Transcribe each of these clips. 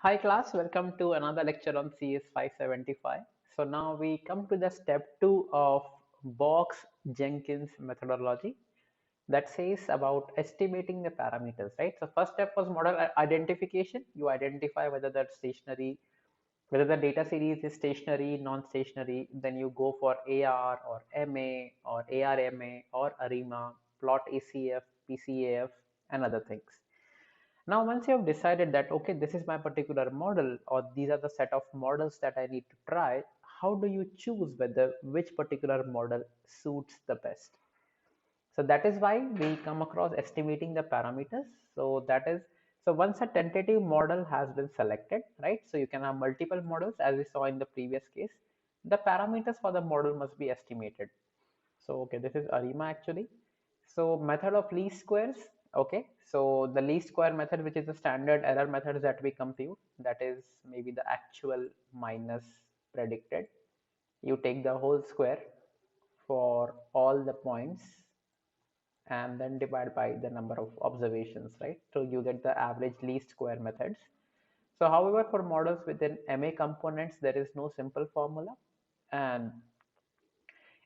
Hi class, welcome to another lecture on CS 575. So now we come to the step 2 of Box-Jenkins methodology that says about estimating the parameters, right? So first step was model identification. You identify whether that's stationary, whether the data series is stationary, non-stationary, then you go for AR or MA or ARMA or ARIMA, plot ACF, PCAF and other things. Now, once you have decided that, okay, this is my particular model or these are the set of models that I need to try, how do you choose whether which particular model suits the best? So that is why we come across estimating the parameters. So that is, so once a tentative model has been selected, right? So you can have multiple models as we saw in the previous case. The parameters for the model must be estimated. So, okay, this is ARIMA actually. So method of least squares. Okay, so the least square method, which is the standard error method that we compute, that is maybe the actual minus predicted. You take the whole square for all the points and then divide by the number of observations, right? So you get the average least square methods. So however, for models within MA components, there is no simple formula, and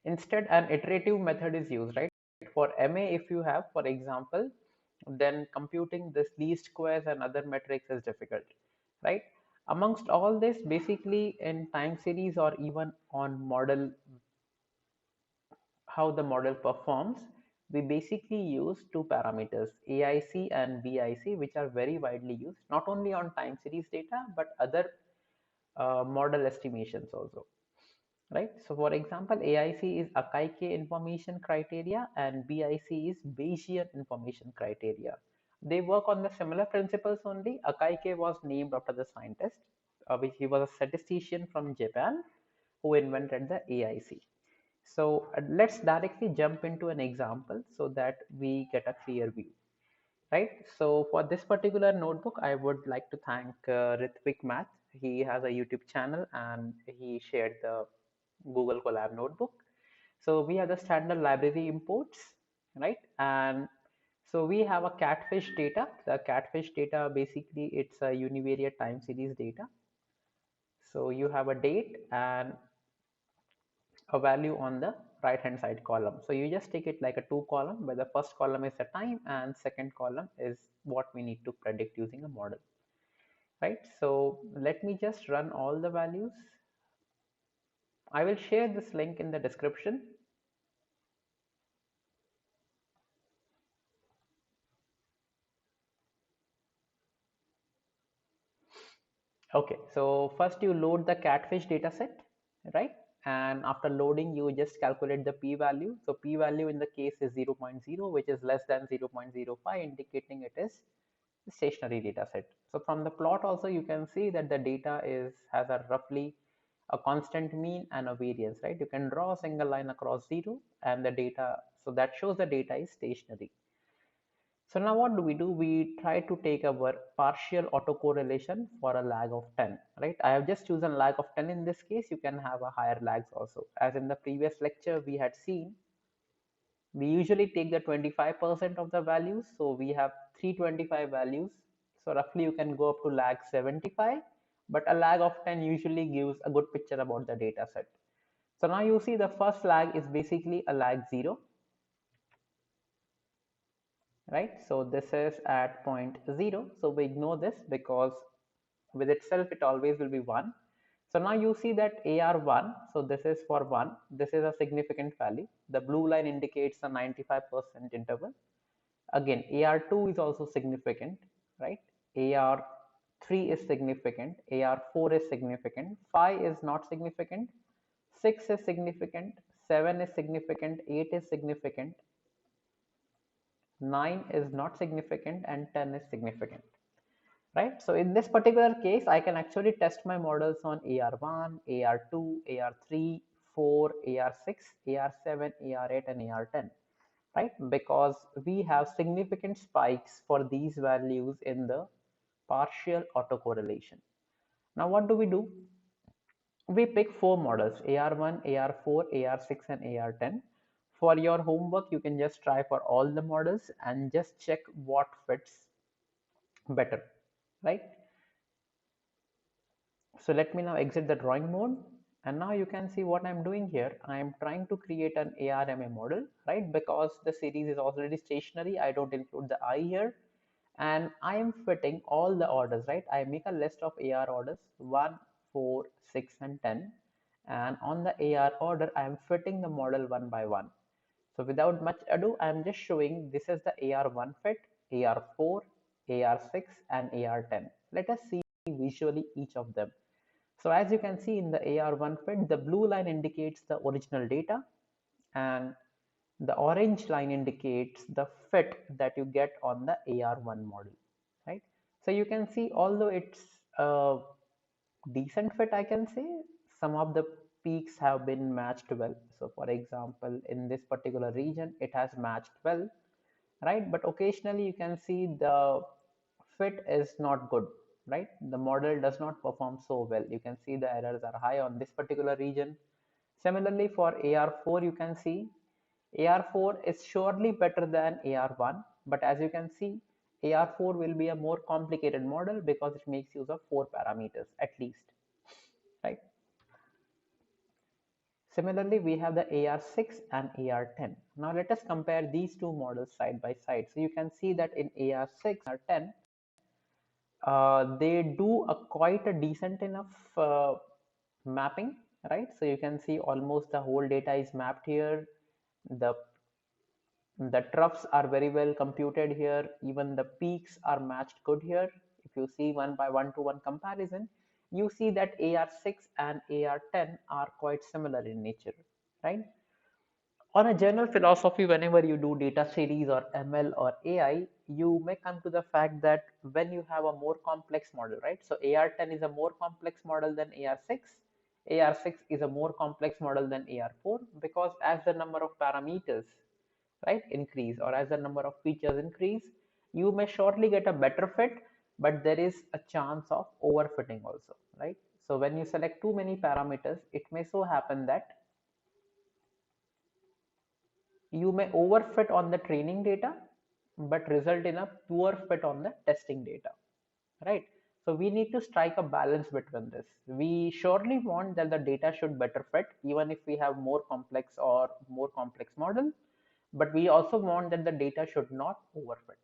instead an iterative method is used, right? For MA, if you have, for example, then computing this least squares and other metrics is difficult, right? Amongst all this, basically in time series or even on model, how the model performs, we basically use two parameters, AIC and BIC, which are very widely used, not only on time series data, but other model estimations also, right? So for example, AIC is Akaike information criteria and BIC is Bayesian information criteria. They work on the similar principles only. Akaike was named after the scientist, which he was a statistician from Japan who invented the AIC. So let's directly jump into an example so that we get a clear view, right? So for this particular notebook, I would like to thank Ritvik Math. He has a YouTube channel and he shared the Google Colab notebook. So we have the standard library imports, right? And so we have a catfish data. The catfish data, basically it's a univariate time series data. So you have a date and a value on the right hand side column. So you just take it like a two column, where the first column is the time and second column is what we need to predict using a model, right? So let me just run all the values. I will share this link in the description. Okay, so first you load the catfish data set, right? And after loading, you just calculate the p-value. So p-value in the case is 0.0, which is less than 0.05, indicating it is stationary data set. So from the plot also you can see that the data has a roughly a constant mean and a variance, right? You can draw a single line across 0 and the data, so that shows the data is stationary. So now what do? We try to take our partial autocorrelation for a lag of 10, right? I have just chosen lag of 10 in this case. You can have a higher lags also. As in the previous lecture we had seen, we usually take the 25% of the values. So we have 325 values. So roughly you can go up to lag 75, but a lag of 10 usually gives a good picture about the data set. So now you see the first lag is basically a lag 0, right? So this is at point 0. So we ignore this because with itself it always will be 1. So now you see that AR1, so this is for 1, this is a significant value. The blue line indicates a 95% interval. Again, AR2 is also significant, right? AR3 is significant, AR4 is significant, 5 is not significant, 6 is significant, 7 is significant, 8 is significant, 9 is not significant, and 10 is significant, right? So in this particular case, I can actually test my models on AR1, AR2, AR3, 4, AR6, AR7, AR8, and AR10, right? Because we have significant spikes for these values in the partial autocorrelation. Now, what do? We pick four models, AR1, AR4, AR6, and AR10. For your homework, you can just try for all the models and just check what fits better, right? So let me now exit the drawing mode, and now you can see what I'm doing here. I'm trying to create an ARMA model, right? Because the series is already stationary, I don't include the I here, and I am fitting all the orders, right? I make a list of AR orders 1, 4, 6, and 10, and on the AR order, I am fitting the model one by one. So without much ado, I am just showing this is the AR1 fit, AR4, AR6, and AR10. Let us see visually each of them. So as you can see in the AR1 fit, the blue line indicates the original data, and the orange line indicates the fit that you get on the AR1 model, right? So you can see, although it's a decent fit, I can say, some of the peaks have been matched well. So for example, in this particular region, it has matched well, right? But occasionally you can see the fit is not good, right? The model does not perform so well. You can see the errors are high on this particular region. Similarly, for AR4, you can see AR4 is surely better than AR1, but as you can see, AR4 will be a more complicated model because it makes use of 4 parameters at least, right? Similarly, we have the AR6 and AR10. Now let us compare these two models side by side. So you can see that in AR6 and AR10, they do a quite a decent enough mapping, right? So you can see almost the whole data is mapped here. The troughs are very well computed here. Even the peaks are matched good here. If you see one by one to one comparison, you see that AR6 and AR10 are quite similar in nature, right? On a general philosophy, whenever you do data series or ML or AI, you may come to the fact that when you have a more complex model, right? So AR10 is a more complex model than AR6. AR6 is a more complex model than AR4 because as the number of parameters, right, increase, or as the number of features increase, you may shortly get a better fit, but there is a chance of overfitting also, right? So when you select too many parameters, it may so happen that you may overfit on the training data but result in a poor fit on the testing data, right? So we need to strike a balance between this. We surely want that the data should better fit even if we have more complex or more complex model, but we also want that the data should not overfit,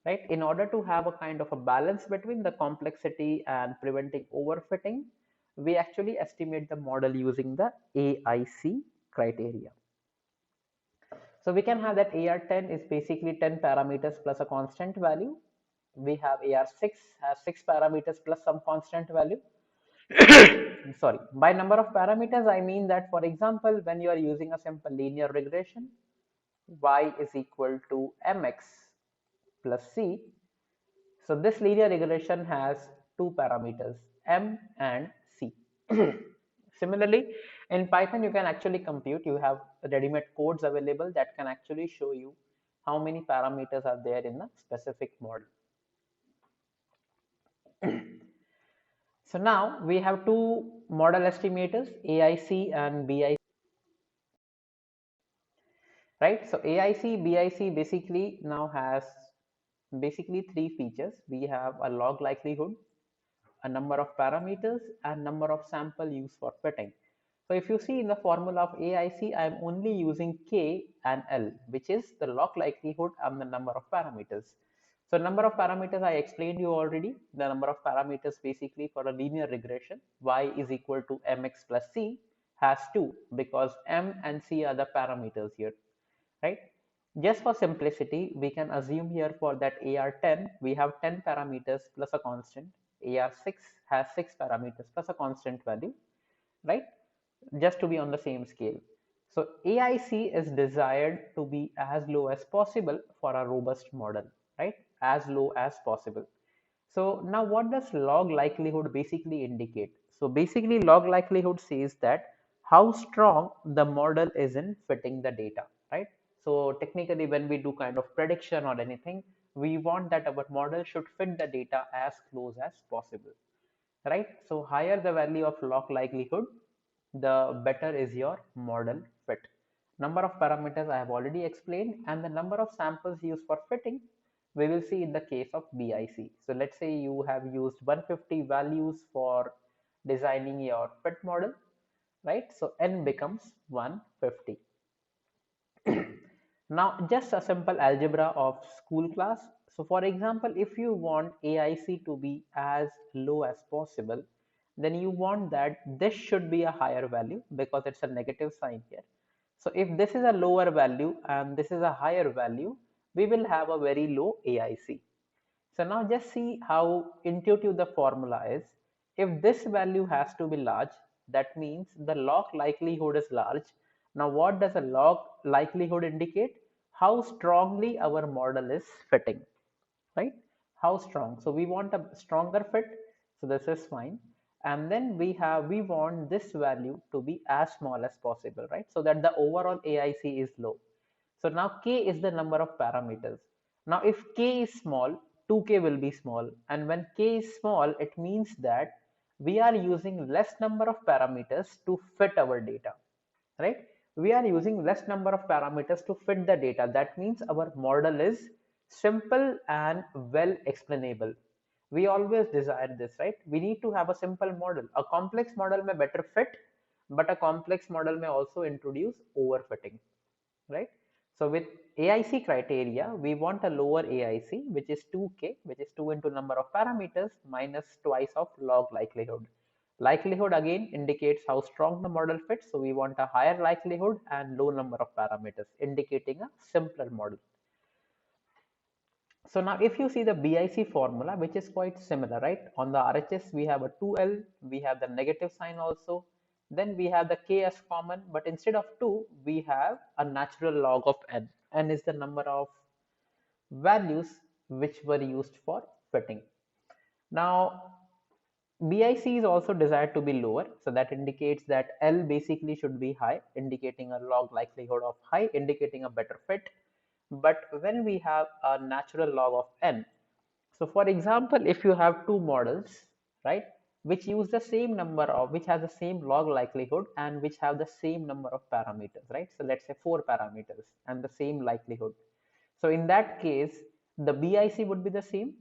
right? In order to have a kind of a balance between the complexity and preventing overfitting, we actually estimate the model using the AIC criteria. So we can have that AR10 is basically 10 parameters plus a constant value. We have AR6 has 6 parameters plus some constant value. Sorry, by number of parameters, I mean that, for example, when you are using a simple linear regression, y is equal to mx plus c. So this linear regression has 2 parameters, m and c. Similarly, in Python, you can actually compute. You have ready-made codes available that can actually show you how many parameters are there in a specific model. So now we have two model estimators, AIC and BIC. Right? So AIC, BIC basically now has basically 3 features. We have a log likelihood, a number of parameters, and number of sample used for fitting. So if you see in the formula of AIC, I am only using K and L, which is the log likelihood and the number of parameters. So number of parameters I explained you already. The number of parameters basically for a linear regression, y is equal to mx plus c, has 2 because m and c are the parameters here, right? Just for simplicity, we can assume here for that AR10, we have 10 parameters plus a constant. AR6 has 6 parameters plus a constant value, right? Just to be on the same scale. So AIC is desired to be as low as possible for a robust model, right? As low as possible. So now what does log likelihood basically indicate? So basically log likelihood says that how strong the model is in fitting the data, right? So technically when we do kind of prediction or anything, we want that our model should fit the data as close as possible, right? So higher the value of log likelihood, the better is your model fit. Number of parameters I have already explained, and the number of samples used for fitting we will see in the case of BIC. So let's say you have used 150 values for designing your fit model, right? So n becomes 150. Now, just a simple algebra of school class. So for example, if you want AIC to be as low as possible, then you want that this should be a higher value because it's a negative sign here. So if this is a lower value and this is a higher value, we will have a very low AIC. So now just see how intuitive the formula is. If this value has to be large, that means the log likelihood is large. Now what does a log likelihood indicate? How strongly our model is fitting, right? How strong. So we want a stronger fit. So this is fine. And then we want this value to be as small as possible, right? So that the overall AIC is low. So now K is the number of parameters. Now if K is small, 2K will be small. And when K is small, it means that we are using less number of parameters to fit our data, right? We are using less number of parameters to fit the data. That means our model is simple and well explainable. We always desire this, right? We need to have a simple model. A complex model may better fit, but a complex model may also introduce overfitting, right? So with AIC criteria, we want a lower AIC, which is 2K, which is 2 into number of parameters minus twice of log likelihood. Likelihood again indicates how strong the model fits. So we want a higher likelihood and low number of parameters, indicating a simpler model. So now if you see the BIC formula, which is quite similar, right? On the RHS, we have a 2L, we have the negative sign also. Then we have the K as common, but instead of 2, we have a natural log of N. N is the number of values which were used for fitting. Now, BIC is also desired to be lower, so that indicates that L basically should be high, indicating a log likelihood of high, indicating a better fit. But when we have a natural log of N, so for example, if you have two models, right, which use the same number of, which has the same log likelihood and which have the same number of parameters, right? So let's say 4 parameters and the same likelihood. So in that case, the BIC would be the same,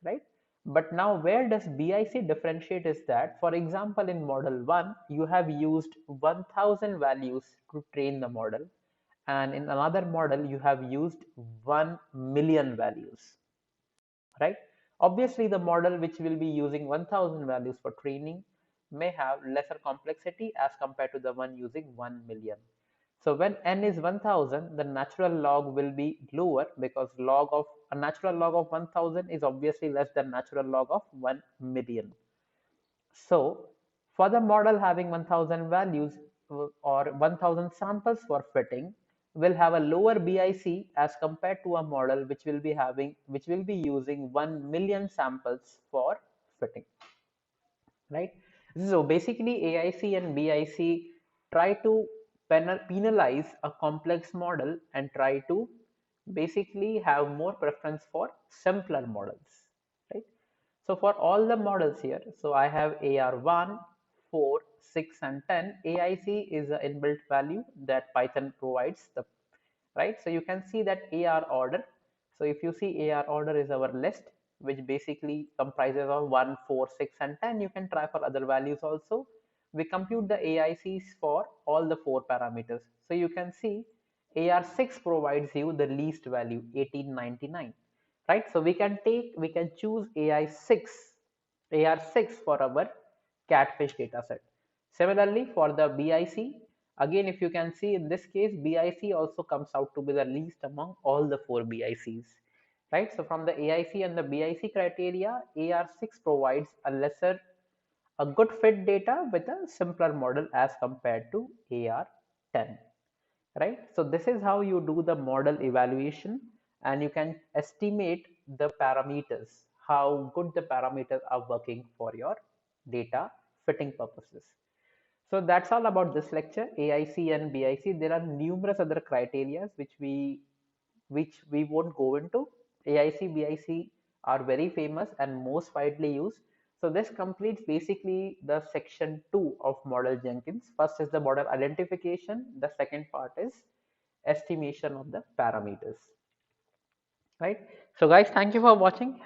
right? But now where does BIC differentiate is that, for example, in model 1, you have used 1000 values to train the model, and in another model, you have used 1 million values, right? Obviously, the model which will be using 1000 values for training may have lesser complexity as compared to the one using 1 million. So when n is 1000, the natural log will be lower because log of a natural log of 1000 is obviously less than natural log of 1 million. So for the model having 1000 values or 1000 samples for fitting, will have a lower BIC as compared to a model which will be using 1 million samples for fitting, right? So basically AIC and BIC try to penalize a complex model and try to basically have more preference for simpler models, right? So for all the models here, so I have AR1, 4, 6 and 10. AIC is the inbuilt value that Python provides, the right? So you can see that AR order. So if you see AR order is our list, which basically comprises of 1, 4, 6 and 10. You can try for other values also. We compute the AICs for all the 4 parameters. So you can see AR6 provides you the least value 1899, right? So we can choose AR6 for our catfish data set. Similarly for the BIC, again if you can see in this case BIC also comes out to be the least among all the 4 BICs, right? So from the AIC and the BIC criteria, AR6 provides a good fit data with a simpler model as compared to AR10, right? So this is how you do the model evaluation, and you can estimate the parameters, how good the parameters are working for your data fitting purposes. So that's all about this lecture, AIC and BIC. There are numerous other criteria which we won't go into. AIC, BIC are very famous and most widely used. So this completes basically the section 2 of model Jenkins. First is the model identification. The second part is estimation of the parameters. Right. So guys, thank you for watching.